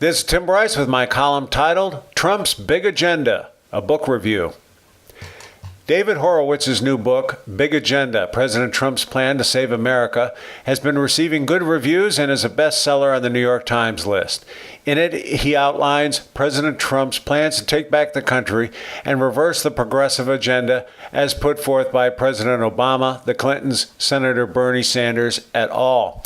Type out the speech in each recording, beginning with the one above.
This is Tim Bryce with my column titled Trump's Big Agenda, a book review. David Horowitz's new book, Big Agenda, President Trump's Plan to Save America, has been receiving good reviews and is a bestseller on the New York Times list. In it, he outlines President Trump's plans to take back the country and reverse the progressive agenda as put forth by President Obama, the Clintons, Senator Bernie Sanders, et al.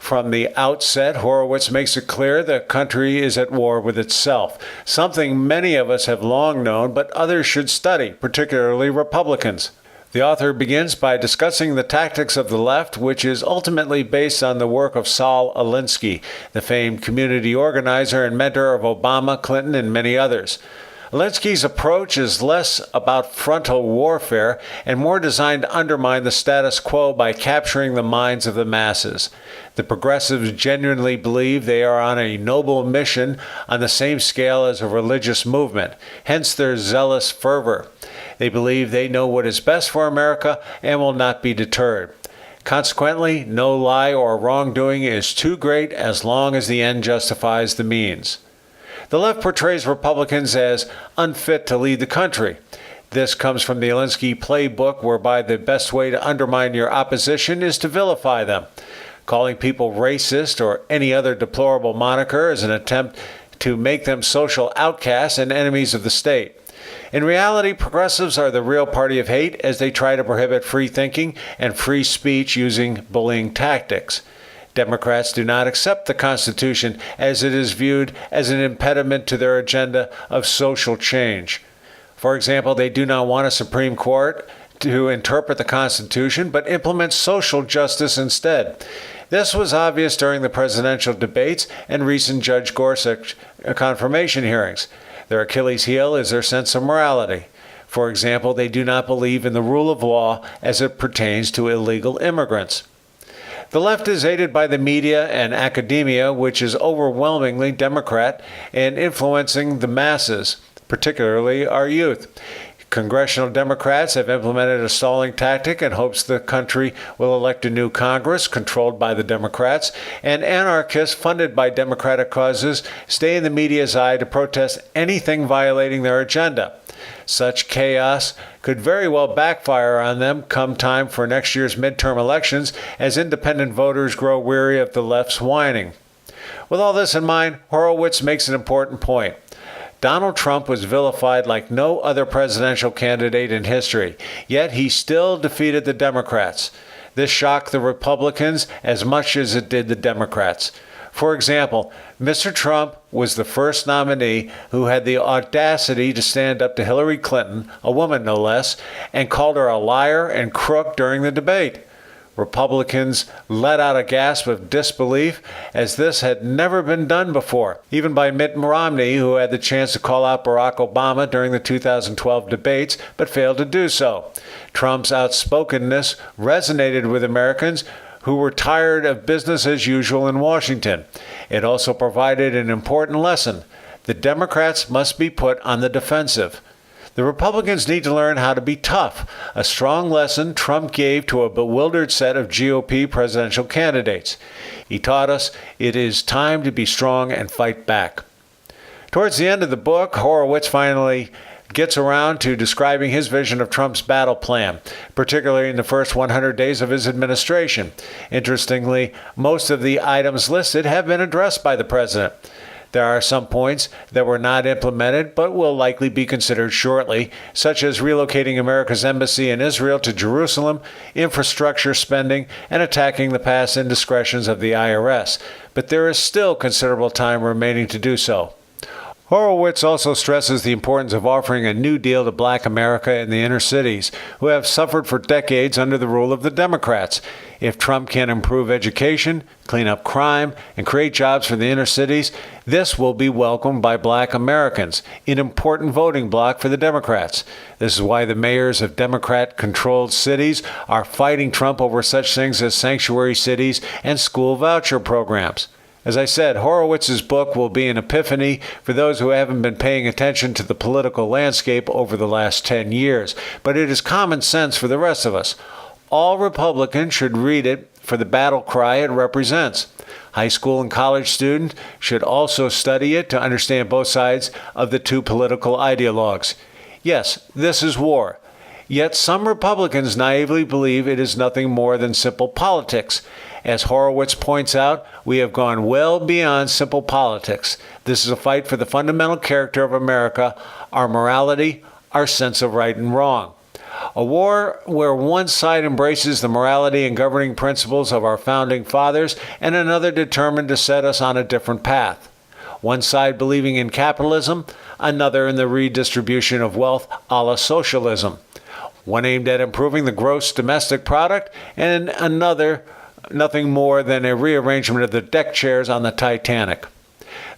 From the outset, Horowitz makes it clear the country is at war with itself, something many of us have long known, but others should study, particularly Republicans. The author begins by discussing the tactics of the left, which is ultimately based on the work of Saul Alinsky, the famed community organizer and mentor of Obama, Clinton, and many others. Alinsky's approach is less about frontal warfare and more designed to undermine the status quo by capturing the minds of the masses. The progressives genuinely believe they are on a noble mission on the same scale as a religious movement, hence their zealous fervor. They believe they know what is best for America and will not be deterred. Consequently, no lie or wrongdoing is too great as long as the end justifies the means. The left portrays Republicans as unfit to lead the country. This comes from the Alinsky playbook, whereby the best way to undermine your opposition is to vilify them. Calling people racist or any other deplorable moniker is an attempt to make them social outcasts and enemies of the state. In reality, progressives are the real party of hate as they try to prohibit free thinking and free speech using bullying tactics. Democrats do not accept the Constitution as it is viewed as an impediment to their agenda of social change. For example, they do not want a Supreme Court to interpret the Constitution, but implement social justice instead. This was obvious during the presidential debates and recent Judge Gorsuch confirmation hearings. Their Achilles heel is their sense of morality. For example, they do not believe in the rule of law as it pertains to illegal immigrants. The left is aided by the media and academia, which is overwhelmingly Democrat and influencing the masses, particularly our youth. Congressional Democrats have implemented a stalling tactic in hopes the country will elect a new Congress controlled by the Democrats, and anarchists funded by Democratic causes stay in the media's eye to protest anything violating their agenda. Such chaos could very well backfire on them come time for next year's midterm elections as independent voters grow weary of the left's whining. With all this in mind, Horowitz makes an important point. Donald Trump was vilified like no other presidential candidate in history, yet he still defeated the Democrats. This shocked the Republicans as much as it did the Democrats. For example, Mr. Trump was the first nominee who had the audacity to stand up to Hillary Clinton, a woman no less, and called her a liar and crook during the debate. Republicans let out a gasp of disbelief, as this had never been done before, even by Mitt Romney, who had the chance to call out Barack Obama during the 2012 debates, but failed to do so. Trump's outspokenness resonated with Americans who were tired of business as usual in Washington. It also provided an important lesson. The Democrats must be put on the defensive. The Republicans need to learn how to be tough, a strong lesson Trump gave to a bewildered set of GOP presidential candidates. He taught us it is time to be strong and fight back. Towards the end of the book, Horowitz finally gets around to describing his vision of Trump's battle plan, particularly in the first 100 days of his administration. Interestingly, most of the items listed have been addressed by the president. There are some points that were not implemented but will likely be considered shortly, such as relocating America's embassy in Israel to Jerusalem, infrastructure spending, and attacking the past indiscretions of the IRS. But there is still considerable time remaining to do so. Horowitz also stresses the importance of offering a new deal to Black America in the inner cities, who have suffered for decades under the rule of the Democrats. If Trump can improve education, clean up crime, and create jobs for the inner cities, this will be welcomed by Black Americans, an important voting bloc for the Democrats. This is why the mayors of Democrat-controlled cities are fighting Trump over such things as sanctuary cities and school voucher programs. As I said, Horowitz's book will be an epiphany for those who haven't been paying attention to the political landscape over the last 10 years, but it is common sense for the rest of us. All Republicans should read it for the battle cry it represents. High school and college students should also study it to understand both sides of the two political ideologues. Yes, this is war. Yet some Republicans naively believe it is nothing more than simple politics. As Horowitz points out, we have gone well beyond simple politics. This is a fight for the fundamental character of America, our morality, our sense of right and wrong. A war where one side embraces the morality and governing principles of our founding fathers and another determined to set us on a different path. One side believing in capitalism, another in the redistribution of wealth a la socialism. One aimed at improving the gross domestic product, and another nothing more than a rearrangement of the deck chairs on the Titanic.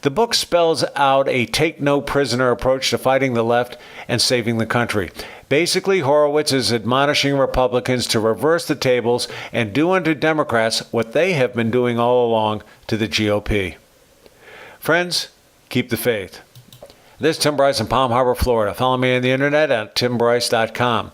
The book spells out a take-no-prisoner approach to fighting the left and saving the country. Basically, Horowitz is admonishing Republicans to reverse the tables and do unto Democrats what they have been doing all along to the GOP. Friends, keep the faith. This is Tim Bryce in Palm Harbor, Florida. Follow me on the internet at timbryce.com.